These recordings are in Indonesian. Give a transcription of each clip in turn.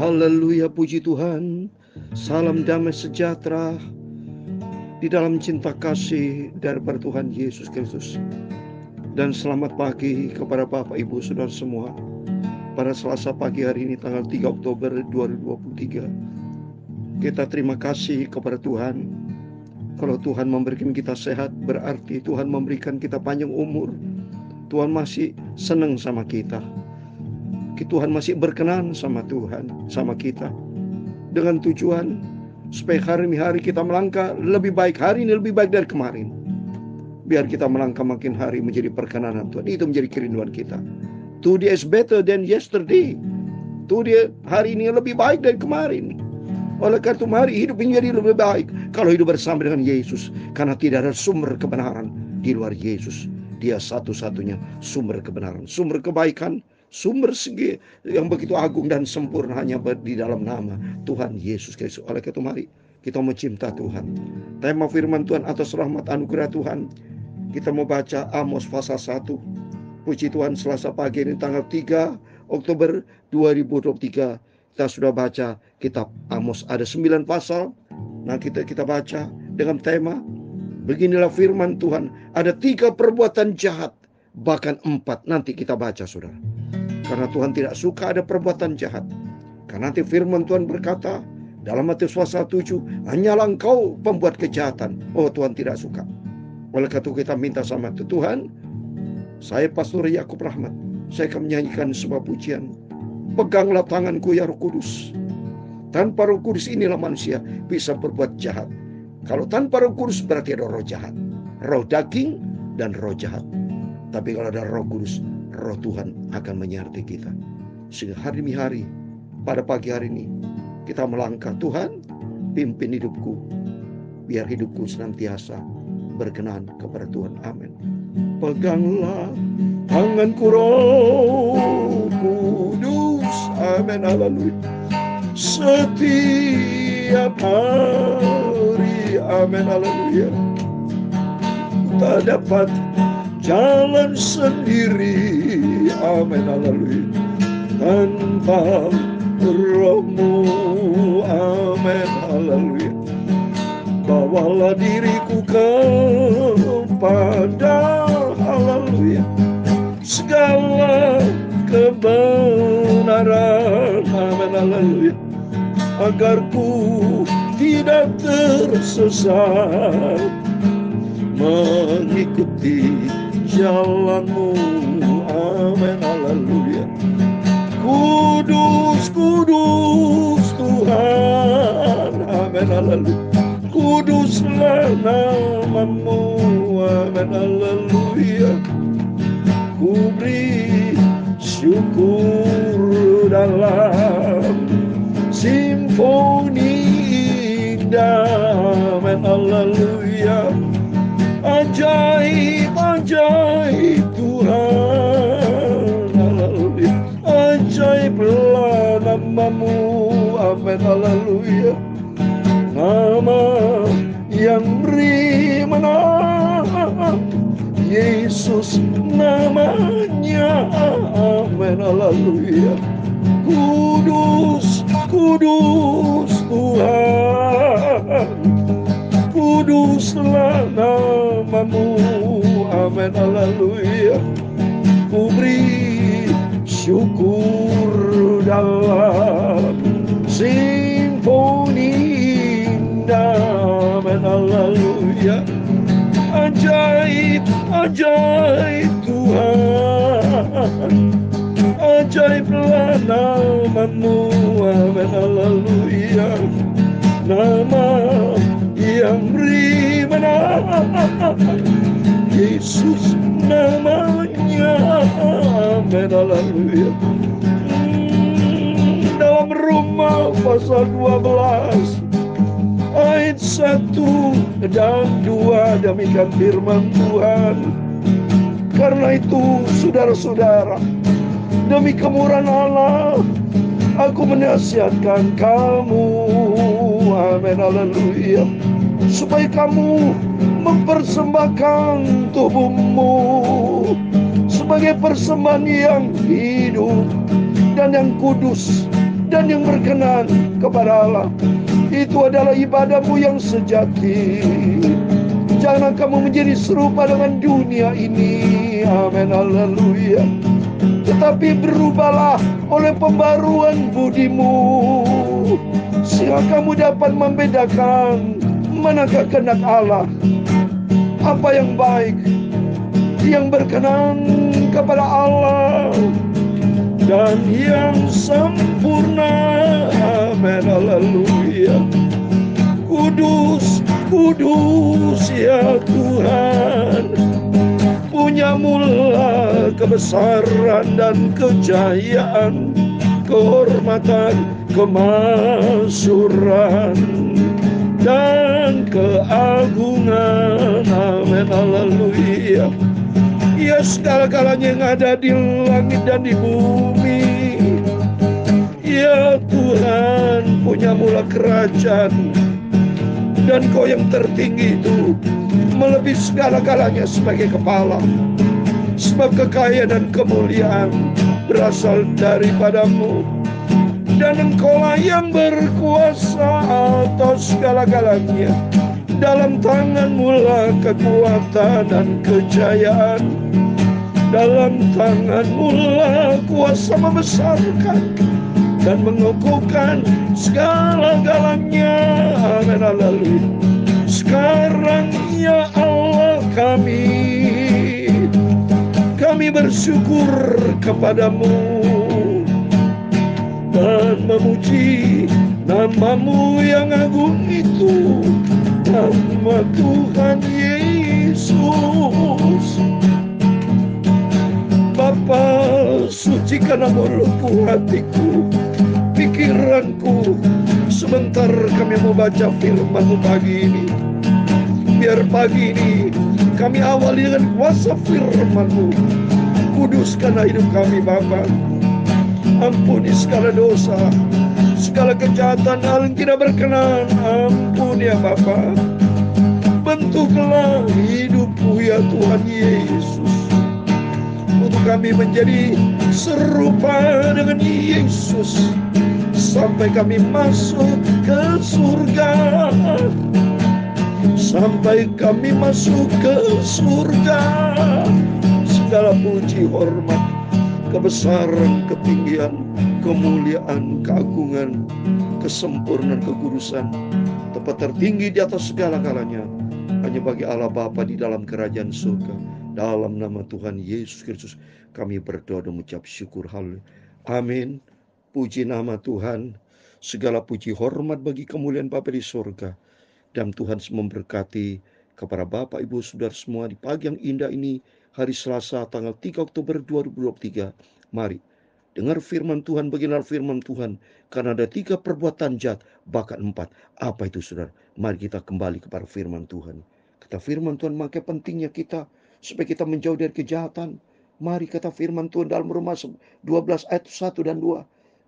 Haleluya, puji Tuhan. Salam damai sejahtera di dalam cinta kasih daripada Tuhan Yesus Kristus. Dan selamat pagi kepada Bapak Ibu Saudara semua. Pada Selasa pagi hari ini tanggal 3 Oktober 2023. Kita terima kasih kepada Tuhan. Kalau Tuhan memberikan kita sehat, berarti Tuhan memberikan kita panjang umur. Tuhan masih senang sama kita. Tuhan masih berkenan sama Tuhan, sama kita. Dengan tujuan supaya hari demi hari kita melangkah lebih baik, hari ini lebih baik dari kemarin. Biar kita melangkah makin hari menjadi perkenanan Tuhan. Itu menjadi kerinduan kita. Today is better than yesterday. Today, hari ini lebih baik dari kemarin. Oleh karena itu mari hidup menjadi lebih baik kalau hidup bersama dengan Yesus. Karena tidak ada sumber kebenaran di luar Yesus. Dia satu-satunya sumber kebenaran, sumber kebaikan, sumber segi yang begitu agung dan sempurna hanya di dalam nama Tuhan Yesus Kristus. Oleh karena itu mari kita mencinta Tuhan. Tema firman Tuhan atas rahmat anugerah Tuhan. Kita mau baca Amos pasal 1. Puji Tuhan, Selasa pagi ini tanggal 3 Oktober 2023. Kita sudah baca kitab Amos, ada 9 pasal. Nah kita baca dengan tema beginilah firman Tuhan. Ada 3 perbuatan jahat, bahkan 4. Nanti kita baca saudara. Karena Tuhan tidak suka ada perbuatan jahat. Karena nanti firman Tuhan berkata dalam Matius pasal 7, hanyalah engkau pembuat kejahatan. Oh, Tuhan tidak suka. Oleh karena itu kita minta sama Tuhan, saya Pastor Yakub Rahmat, saya akan menyanyikan sebuah pujian. Peganglah tanganku ya Roh Kudus. Tanpa Roh Kudus inilah manusia bisa berbuat jahat. Kalau tanpa Roh Kudus berarti ada roh jahat, roh daging dan roh jahat. Tapi kalau ada Roh Kudus, Roh Tuhan akan menyertai kita. Sehingga hari demi hari, pada pagi hari ini kita melangkah, Tuhan pimpin hidupku, biar hidupku senantiasa berkenan kepada Tuhan. Amin. Peganglah tanganku Roh Kudus. Amin. Haleluya. Setiap hari. Amin. Haleluya. Tak dapat jalan sendiri. Amin. Haleluya. Tanpa Roh-Mu. Amin. Haleluya. Bawalah diriku kepada haleluya segala kebenaran. Amin. Haleluya. Agar ku tidak tersesat mengikuti jalan-Mu. Amin. Haleluya. Kudus, kudus Tuhan. Amin. Haleluya. Kuduslah nama-Mu. Amin. Haleluya. Ku beri syukur dalam simfoni indah. Amin. Haleluya. Ajaib, ajaib Tuhan. Haleluya. Ajaiblah nama-Mu. Amin. Haleluya. Nama yang beri menang, Yesus namanya. Amin. Haleluya. Kudus, kudus Tuhan. Kuduslah nama-Mu. Amin. Haleluya. Ku beri syukur dalam simfoni. Amin. Haleluya. Ajaib, ajaib Tuhan. Ajaiblah nama-Mu. Amin. Haleluya. Nama yang beri menang, Yesus namanya. Amin. Haleluya. Dalam Roma pasal 12 ayat 1 dan 2 demikian firman Tuhan. Karena itu saudara-saudara, demi kemurahan Allah aku menasihatkan kamu. Amin. Haleluya. Supaya kamu mempersembahkan tubuhmu sebagai persembahan yang hidup dan yang kudus dan yang berkenan kepada Allah. Itu adalah ibadahmu yang sejati. Jangan kamu menjadi serupa dengan dunia ini. Amin, haleluya. Tetapi berubahlah oleh pembaruan budimu, sehingga kamu dapat membedakan manakah kehendak Allah, apa yang baik, yang berkenan kepada Allah, dan yang sempurna. Amin, haleluya. Kudus, kudus ya Tuhan, punyamulah kebesaran dan kejayaan, kehormatan, kemasyhuran, dan keagungan. Amin, haleluya. Ya, segala-galanya yang ada di langit dan di bumi, ya Tuhan, punyamulah kerajaan, dan Kau yang tertinggi itu melebihi segala-galanya sebagai kepala. Sebab kekayaan dan kemuliaan berasal daripadamu, dan Engkaulah yang berkuasa atas segala-galanya. Dalam tangan-Mu lah kekuatan dan kejayaan. Dalam tangan-Mu lah kuasa membesarkan dan mengukuhkan segala-galanya. Amin, haleluya. Sekarang ya Allah, kami bersyukur kepadamu dan memuji nama-Mu yang agung itu, nama Tuhan Yesus. Bapa, sucikan luluhku hatiku, pikiranku. Sebentar kami mau baca firman-Mu pagi ini. Biar pagi ini kami awali dengan kuasa firman-Mu. Kuduskanlah hidup kami Bapa. Ampuni segala dosa, segala kejahatan, hal yang tidak berkenan. Ampuni ya Bapa. Bentuklah hidupku ya Tuhan Yesus, untuk kami menjadi serupa dengan Yesus, sampai kami masuk ke surga. Sampai kami masuk ke surga. Segala puji, hormat, kebesaran, ketinggian, kemuliaan, keagungan, kesempurnaan, kekudusan, tempat tertinggi di atas segala-galanya hanya bagi Allah Bapa di dalam kerajaan surga. Dalam nama Tuhan Yesus Kristus kami berdoa dan mengucap syukur. Haleluya. Amin. Puji nama Tuhan. Segala puji hormat bagi kemuliaan Bapa di surga. Dan Tuhan memberkati kepada Bapak, Ibu, Saudara semua di pagi yang indah ini, hari Selasa tanggal 3 Oktober 2023. Mari dengar firman Tuhan, bagilah firman Tuhan. Karena ada 3 perbuatan jahat, bahkan 4. Apa itu saudara? Mari kita kembali kepada firman Tuhan. Kata firman Tuhan, maka pentingnya kita supaya kita menjauh dari kejahatan. Mari kata firman Tuhan dalam Roma 12 ayat 1 dan 2.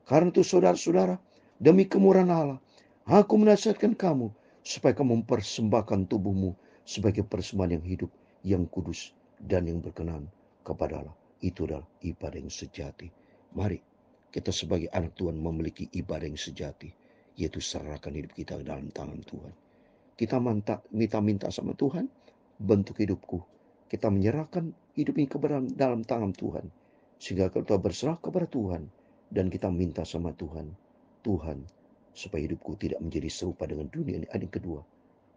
Karena itu saudara-saudara, demi kemurahan Allah, aku menasihatkan kamu supaya kamu mempersembahkan tubuhmu sebagai persembahan yang hidup, yang kudus, dan yang berkenan kepada Allah. Itu adalah ibadah yang sejati. Mari kita sebagai anak Tuhan memiliki ibadah yang sejati, yaitu serahkan hidup kita dalam tangan Tuhan. Kita minta sama Tuhan, bentuk hidupku. Kita menyerahkan hidup ini kepada dalam tangan Tuhan, sehingga kita berserah kepada Tuhan, dan kita minta sama Tuhan, Tuhan, supaya hidupku tidak menjadi serupa dengan dunia ini. Yang kedua,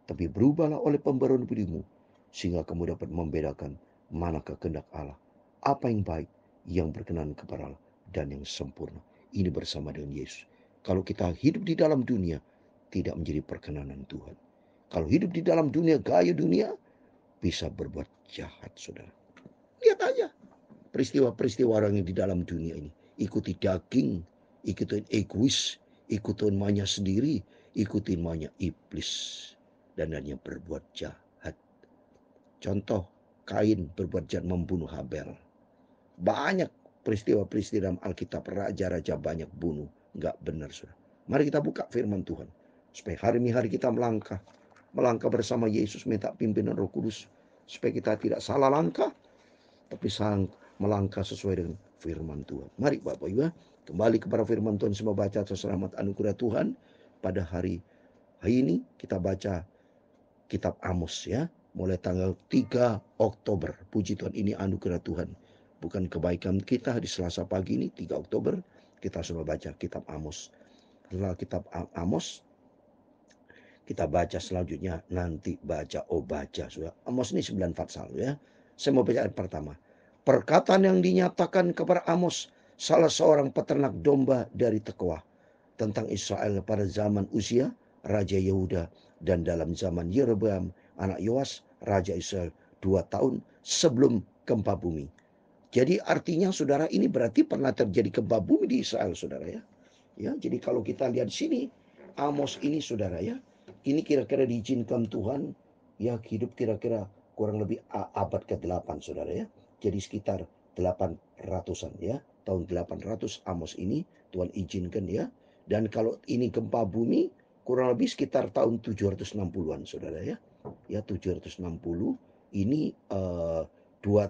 tapi berubahlah oleh pembaruan budimu, sehingga kamu dapat membedakan manakah kehendak Allah, apa yang baik, yang berkenan kepada Allah, dan yang sempurna. Ini bersama dengan Yesus. Kalau kita hidup di dalam dunia, tidak menjadi perkenanan Tuhan. Kalau hidup di dalam dunia, gaya dunia, bisa berbuat jahat, saudara. Lihat aja peristiwa-peristiwa orang yang di dalam dunia ini. Ikuti daging, ikutin egois, ikutin maunya sendiri, ikutin maunya iblis, dan hanya berbuat jahat. Contoh, Kain berbuat jahat membunuh Habel. Banyak peristiwa-peristiwa dalam Alkitab, raja-raja banyak bunuh. Enggak benar, saudara. Mari kita buka firman Tuhan, supaya hari-hari kita melangkah bersama Yesus, minta pimpinan Roh Kudus, supaya kita tidak salah langkah, tapi melangkah sesuai dengan firman Tuhan. Mari Bapak Ibu, Kembali kepada firman Tuhan, semua baca atas rahmat anugerah Tuhan. Pada hari ini kita baca kitab Amos ya. Mulai tanggal 3 Oktober. Puji Tuhan, ini anugerah Tuhan. Bukan kebaikan kita. Di Selasa pagi ini 3 Oktober kita sudah baca kitab Amos. Setelah kitab Amos kita baca selanjutnya nanti baca sudah. Amos ini 9 pasal ya. Saya mau baca ayat pertama. Perkataan yang dinyatakan kepada Amos, salah seorang peternak domba dari Tekoa, tentang Israel pada zaman Uzia, Raja Yehuda, dan dalam zaman Yeroboam, anak Yoas, Raja Israel 2 tahun sebelum gempa bumi. Jadi artinya saudara, ini berarti pernah terjadi gempa bumi di Israel saudara ya. Ya, jadi kalau kita lihat di sini, Amos ini saudara ya, ini kira-kira diizinkan Tuhan ya hidup kira-kira kurang lebih abad ke-8 saudara ya. Jadi sekitar 800-an ya. Tahun 800 Amos ini Tuhan izinkan ya. Dan kalau ini gempa bumi kurang lebih sekitar tahun 760-an saudara ya. Ya 760 ini 2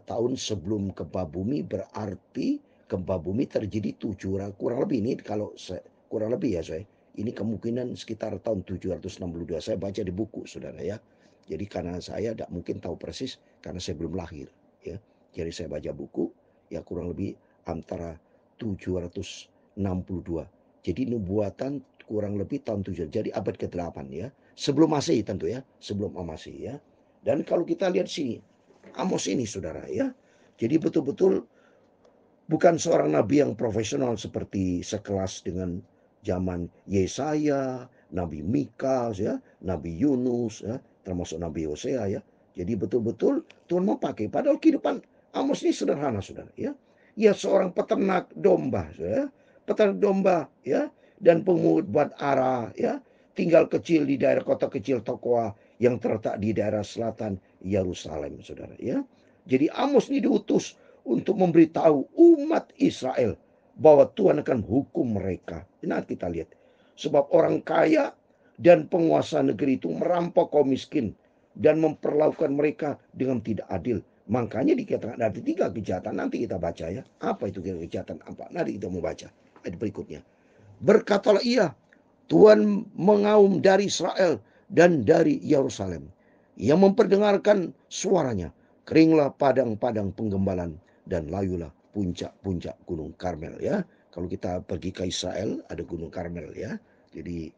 tahun sebelum gempa bumi, berarti gempa bumi terjadi kurang lebih ini kalau kurang lebih ya saya. Ini kemungkinan sekitar tahun 762. Saya baca di buku saudara ya. Jadi karena saya tidak mungkin tahu persis karena saya belum lahir ya. Jadi saya baca buku ya kurang lebih antara 762. Jadi nubuatan kurang lebih tahun 7. Jadi abad ke-8 ya. Sebelum Masehi tentu ya, sebelum Masehi ya. Dan kalau kita lihat sini Amos ini saudara ya. Jadi betul-betul bukan seorang nabi yang profesional seperti sekelas dengan zaman Yesaya, Nabi Mika ya, Nabi Yunus ya, termasuk Nabi Hosea ya. Jadi betul-betul Tuhan mau pakai. Padahal kehidupan Amos ini sederhana saudara ya. Ia seorang peternak domba ya. Peternak domba ya, dan pemungut buat ara ya. Tinggal kecil di daerah kota kecil Tekoa yang terletak di daerah selatan Yerusalem saudara ya. Jadi Amos ini diutus untuk memberitahu umat Israel bahwa Tuhan akan hukum mereka. Nah kita lihat. Sebab orang kaya dan penguasa negeri itu merampok kaum miskin dan memperlakukan mereka dengan tidak adil. Makanya dikatakan ada 3 kejahatan. Nanti kita baca ya. Apa itu kejahatan apa? Nanti kita mau baca ayat berikutnya. Berkatalah ia, Tuhan mengaum dari Israel dan dari Yerusalem. Ia memperdengarkan suaranya. Keringlah padang-padang penggembalan dan layulah puncak-puncak gunung Karmel ya. Kalau kita pergi ke Israel ada gunung Karmel ya. Jadi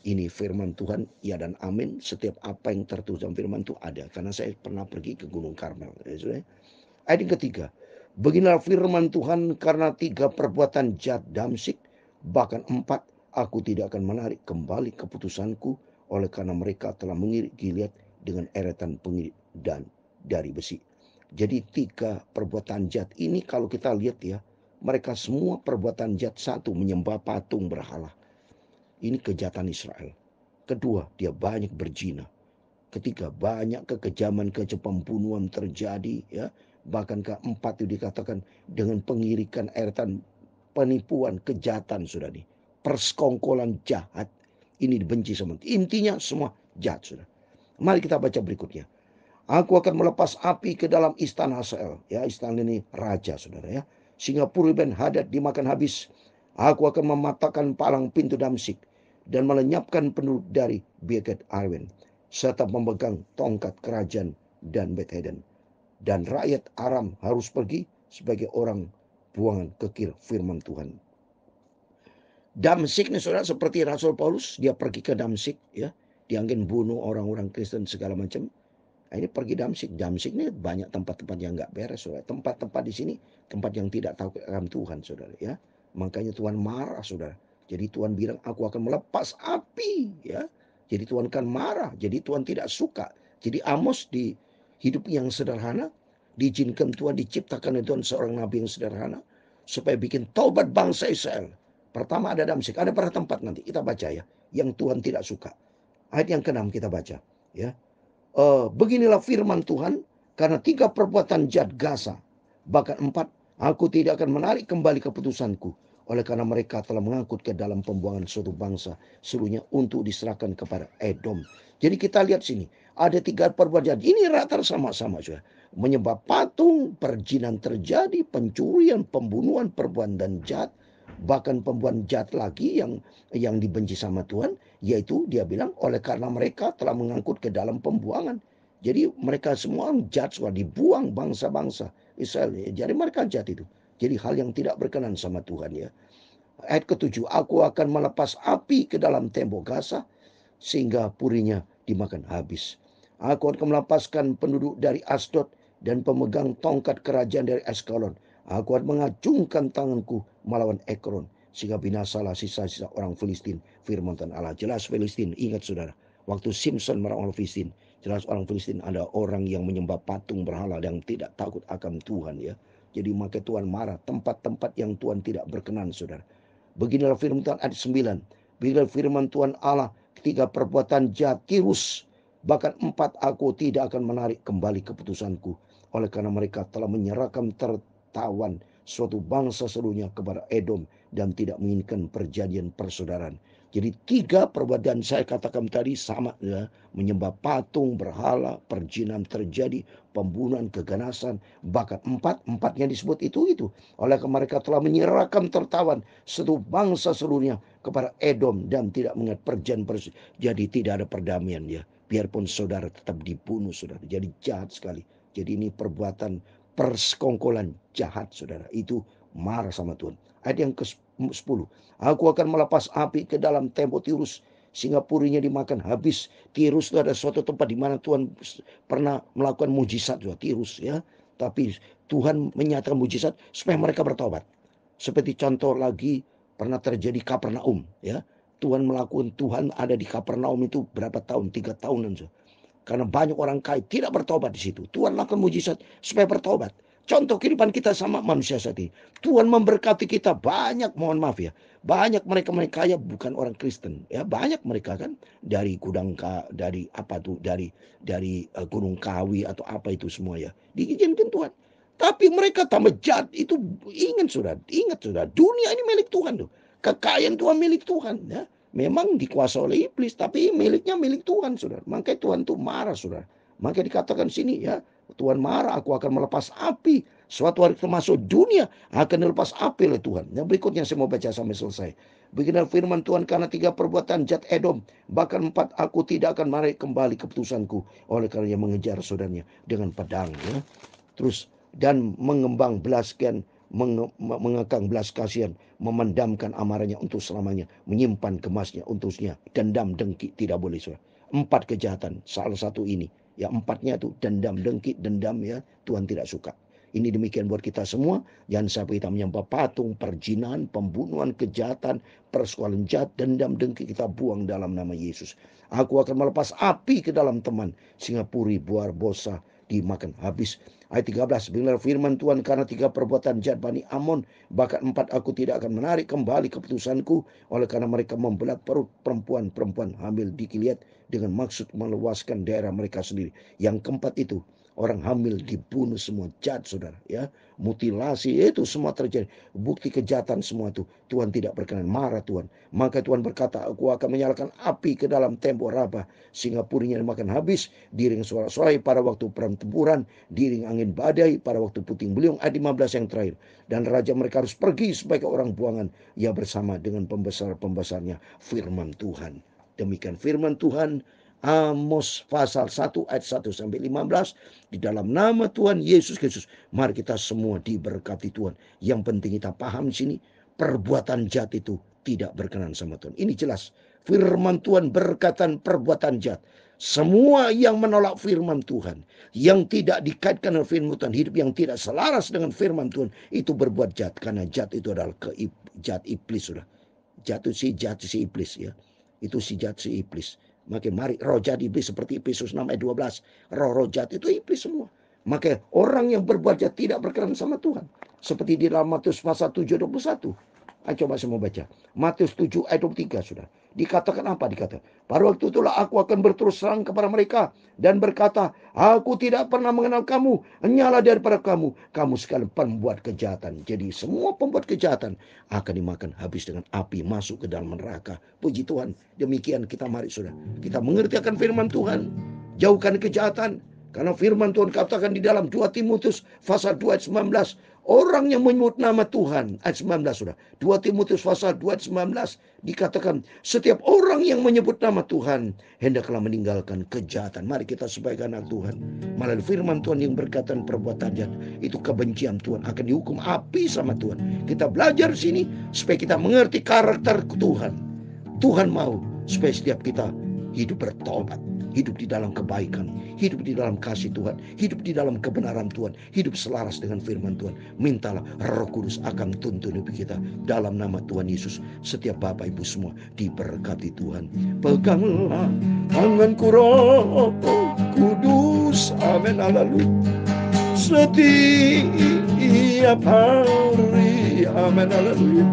ini firman Tuhan, ya dan amin. Setiap apa yang tertulis dalam firman itu ada. Karena saya pernah pergi ke gunung Karmel. Ya, ayat yang ketiga. Beginilah firman Tuhan, karena 3 perbuatan jahat Damsyik, bahkan 4, aku tidak akan menarik kembali keputusanku, oleh karena mereka telah mengirik Gilead dengan eretan pengirik dan dari besi. Jadi 3 perbuatan jahat ini kalau kita lihat ya, mereka semua perbuatan jahat. 1, menyembah patung berhala. Ini kejahatan Israel. Kedua, dia banyak berzina. Ketiga, banyak kekejaman, pembunuhan terjadi ya. Bahkan keempat itu dikatakan dengan pengirikan eretan, penipuan, kejahatan sudah nih. Persekongkolan jahat. Ini dibenci sama. Intinya semua jahat sudah. Mari kita baca berikutnya. Aku akan melepas api ke dalam istana Hazael. Ya, istana ini raja saudara ya. Sehingga Puri Ben Hadad dimakan habis. Aku akan mematahkan palang pintu Damsyik dan melenyapkan penduduk dari Beket Arwen, serta memegang tongkat kerajaan dan Betheden. Dan rakyat Aram harus pergi sebagai orang buangan kekir firman Tuhan. Damsyik ini saudara seperti Rasul Paulus, dia pergi ke Damsyik ya. Dia ingin bunuh orang-orang Kristen segala macam. Nah, ini pergi Damsyik. Damsyik ini banyak tempat-tempat yang nggak beres saudara. Tempat-tempat di sini tempat yang tidak tahu akan Tuhan saudara ya. Makanya Tuhan marah saudara. Jadi Tuhan bilang aku akan melepas api ya. Jadi Tuhan kan marah. Jadi Tuhan tidak suka. Jadi Amos di hidup yang sederhana, diizinkan Tuhan, diciptakan oleh Tuhan seorang nabi yang sederhana supaya bikin taubat bangsa Israel. Pertama ada Damsyik, ada pada tempat nanti kita baca ya, yang Tuhan tidak suka. Ayat yang ke-6 kita baca ya. Beginilah firman Tuhan, karena 3 perbuatan jahat Gaza, bahkan 4, aku tidak akan menarik kembali keputusanku, oleh karena mereka telah mengangkut ke dalam pembuangan suatu bangsa, seluruhnya untuk diserahkan kepada Edom. Jadi kita lihat sini, ada 3 perbuatan jahat. Ini rata sama-sama juga. Menyembah patung, perjinan terjadi, pencurian, pembunuhan, perbuatan jahat, Bahkan pembuat jahat lagi yang dibenci sama Tuhan, yaitu dia bilang oleh karena mereka telah mengangkut ke dalam pembuangan. Jadi mereka semua jahat, sudah dibuang bangsa-bangsa Israel. Jadi mereka jahat itu. Jadi hal yang tidak berkenan sama Tuhan ya. Ayat ke-7, aku akan melepas api ke dalam tembok Gaza sehingga purinya dimakan habis. Aku akan melepaskan penduduk dari Asdod dan pemegang tongkat kerajaan dari Askelon. Aku akan mengacungkan tanganku melawan Ekron sehingga binasalah sisa-sisa orang Filistin. Firman Tuhan Allah. Jelas Filistin, ingat saudara, waktu Simpson melawan Filistin, jelas orang Filistin ada orang yang menyembah patung berhala yang tidak takut akan Tuhan ya. Jadi maka Tuhan marah tempat-tempat yang Tuhan tidak berkenan saudara. Beginilah firman Tuhan ayat 9. Beginilah firman Tuhan Allah, ketika perbuatan jahat Tirus, bahkan 4 aku tidak akan menarik kembali keputusanku. Oleh karena mereka telah menyerahkan tertawan suatu bangsa seluruhnya kepada Edom dan tidak menginginkan perjanjian persaudaraan. Jadi 3 perbuatan saya katakan tadi sama ya, menyembah patung, berhala, perjinan terjadi, pembunuhan, keganasan, bahkan 4-empatnya disebut itu. Oleh karena mereka telah menyerahkan tertawan suatu bangsa seluruhnya kepada Edom dan tidak mengingat perjanjian persaudaraan. Jadi tidak ada perdamaian ya. Biarpun saudara tetap dibunuh saudara. Jadi jahat sekali. Jadi ini perbuatan persekongkolan jahat saudara. Itu marah sama Tuhan. Ayat yang ke-10. Aku akan melepas api ke dalam tembok Tirus sehingga purinya dimakan habis. Tirus itu ada suatu tempat di mana Tuhan pernah melakukan mujizat juga. Tirus ya. Tapi Tuhan menyatakan mujizat supaya mereka bertobat. Seperti contoh lagi pernah terjadi Kapernaum ya. Tuhan ada di Kapernaum itu berapa tahun? 3 tahunan. Karena banyak orang kaya tidak bertobat di situ. Tuhan lakukan mujizat supaya bertobat. Contoh kehidupan kita sama manusia saat ini. Tuhan memberkati kita banyak, mohon maaf ya. Banyak mereka kaya bukan orang Kristen. Ya, banyak mereka kan dari dari apa tuh, dari Gunung Kawi atau apa itu semua ya. Diizinkan Tuhan. Tapi mereka tambah jahat itu. Ingat sudah, dunia ini milik Tuhan tuh. Kekayaan Tuhan milik Tuhan ya. Memang dikuasai oleh iblis, tapi miliknya milik Tuhan, saudara. Makanya Tuhan tuh marah, saudara. Makanya dikatakan sini ya, Tuhan marah, aku akan melepas api. Suatu hari termasuk dunia akan dilepas api oleh Tuhan. Yang berikutnya saya mau baca sampai selesai. Beginilah firman Tuhan, karena 3 perbuatan jahat Edom, bahkan 4 aku tidak akan menarik kembali keputusanku. Oleh karena ia mengejar saudaranya dengan pedang ya. Terus dan mengembang belaskan, mengekang belas kasihan, memendamkan amarahnya untuk selamanya, menyimpan kemasnya untuknya, dendam dengki tidak boleh saudara. 4 kejahatan, salah satu ini ya, 4-nya itu dendam dengki, dendam ya, Tuhan tidak suka. Ini demikian buat kita semua. Jangan sampai kita menyembah patung, perjinahan, pembunuhan, kejahatan, persoalan jahat, dendam dengki kita buang dalam nama Yesus. Aku akan melepas api ke dalam teman sehingga puri buah bosa dimakan habis. Ayat 13, beginilah firman Tuhan, karena 3 perbuatan jahat Bani Amon, bahkan 4 aku tidak akan menarik kembali keputusanku, oleh karena mereka membelah perut perempuan hamil di Gilead dengan maksud meluaskan daerah mereka sendiri. Yang keempat itu, orang hamil dibunuh semua, jahat saudara ya. Mutilasi itu semua terjadi. Bukti kejahatan semua itu. Tuhan tidak berkenan, marah Tuhan. Maka Tuhan berkata, aku akan menyalakan api ke dalam tembok Rabah sehingga purinya dimakan habis. Diring sorak-sorai pada waktu pertempuran, diring angin badai pada waktu puting beliung. Ayat 15 yang terakhir. Dan raja mereka harus pergi sebagai orang buangan, ia bersama dengan pembesar-pembesarnya. Firman Tuhan. Demikian firman Tuhan. Amos pasal 1 ayat 1 sampai 15. Di dalam nama Tuhan Yesus Kristus, mari kita semua diberkati Tuhan. Yang penting kita paham di sini, perbuatan jahat itu tidak berkenan sama Tuhan. Ini jelas. Firman Tuhan berkatan perbuatan jahat. Semua yang menolak firman Tuhan, yang tidak dikaitkan dengan firman Tuhan, hidup yang tidak selaras dengan firman Tuhan, itu berbuat jahat. Karena jahat itu adalah jahat iblis sudah. Jahat itu si iblis ya. Itu si jahat si iblis. Maka mari roh jahat iblis seperti Efesus 6 ayat 12. Roh jahat itu iblis semua. Maka orang yang berbuat jahat tidak berkenan sama Tuhan. Seperti di dalam Matius pasal 7 ayat 21. Coba saya mau baca. Matius 7 ayat 23 sudah. Dikatakan apa? Dikatakan, pada waktu itulah aku akan berterus terang kepada mereka dan berkata, aku tidak pernah mengenal kamu, hanyalah daripada kamu sekalian pembuat kejahatan. Jadi semua pembuat kejahatan akan dimakan habis dengan api, masuk ke dalam neraka. Puji Tuhan. Demikian kita mari sudah. Kita mengerti akan firman Tuhan. Jauhkan kejahatan. Karena firman Tuhan katakan di dalam 2 Timotius pasal 2 ayat 19, Orang yang menyebut nama Tuhan, ayat 19 sudah. 2 Timotius pasal 2 ayat 19 dikatakan, setiap orang yang menyebut nama Tuhan hendaklah meninggalkan kejahatan. Mari kita sebagai anak Tuhan, melalui firman Tuhan yang berkaitan perbuatan jahat, itu kebencian Tuhan akan dihukum api sama Tuhan. Kita belajar di sini supaya kita mengerti karakter Tuhan. Tuhan mau supaya setiap kita hidup bertobat, hidup di dalam kebaikan, hidup di dalam kasih Tuhan, hidup di dalam kebenaran Tuhan, hidup selaras dengan firman Tuhan. Mintalah Roh Kudus akan tuntun hidup kita dalam nama Tuhan Yesus. Setiap Bapak Ibu semua diberkati Tuhan. Peganglah tanganku Roh Kudus, amin, haleluya. Setiap hari, amin, haleluya.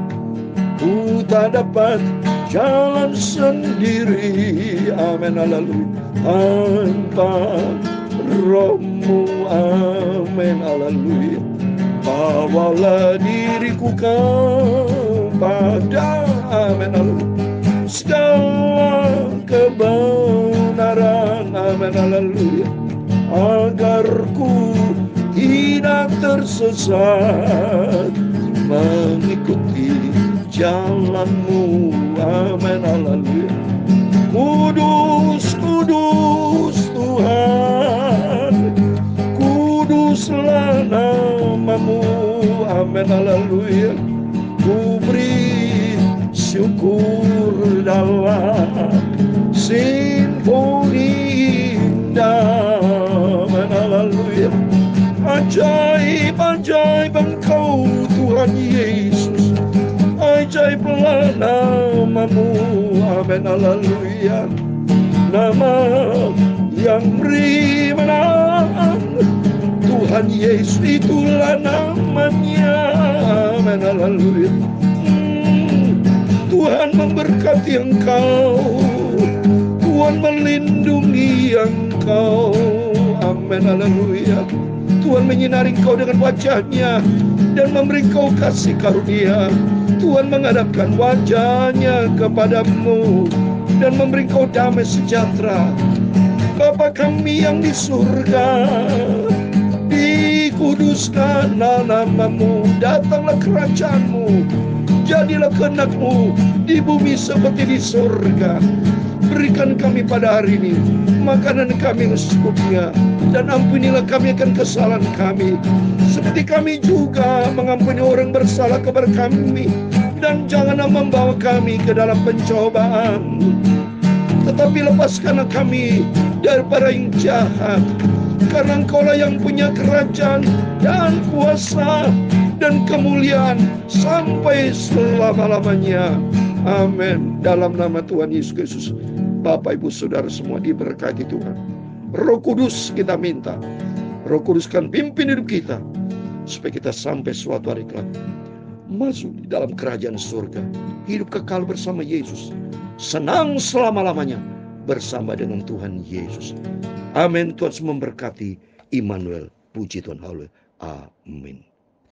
Ku tak dapat jalan sendiri, amin, haleluya, tanpa Roh-Mu, amin, haleluya. Bawalah diriku kepada, amin, haleluya, segala kebenaran, amin, haleluya, agar ku tidak tersesat mengikuti jalan-Mu, amin, haleluya. Kudus, kudus Tuhan, kuduslah nama-Mu, amin, haleluya. Ku beri syukur dalam simfoni indah, amin, haleluya. Ajaib, ajaib Engkau Tuhan Yesus, ajaiblah nama-Mu, amin, haleluya. Nama yang beri menang, Tuhan Yesus itulah namanya, amin, haleluya. Tuhan memberkati Engkau, Tuhan melindungi Engkau, amin, haleluya. Tuhan menyinari engkau dengan wajah-Nya dan memberi engkau kasih karunia. Tuhan menghadapkan wajah-Nya kepadamu dan memberi engkau damai sejahtera. Bapa kami yang di surga, dikuduskan nama-Mu, datanglah kerajaan-Mu, jadilah kehendak-Mu di bumi seperti di surga. Berikan kami pada hari ini makanan kami yang secukupnya, dan ampunilah kami akan kesalahan kami, seperti kami juga mengampuni orang bersalah kepada kami. Dan janganlah membawa kami ke dalam pencobaan, tetapi lepaskanlah kami daripada yang jahat, karena Engkaulah yang punya kerajaan dan kuasa dan kemuliaan sampai selama-lamanya. Amin. Dalam nama Tuhan Yesus Kristus, Bapak Ibu Saudara semua diberkati Tuhan. Roh Kudus kita minta, Roh Kudus kan pimpin hidup kita, supaya kita sampai suatu hari kelak masuk di dalam kerajaan surga, hidup kekal bersama Yesus, senang selama-lamanya bersama dengan Tuhan Yesus. Amin. Tuhan memberkati. Immanuel, puji Tuhan, haleluya, amin.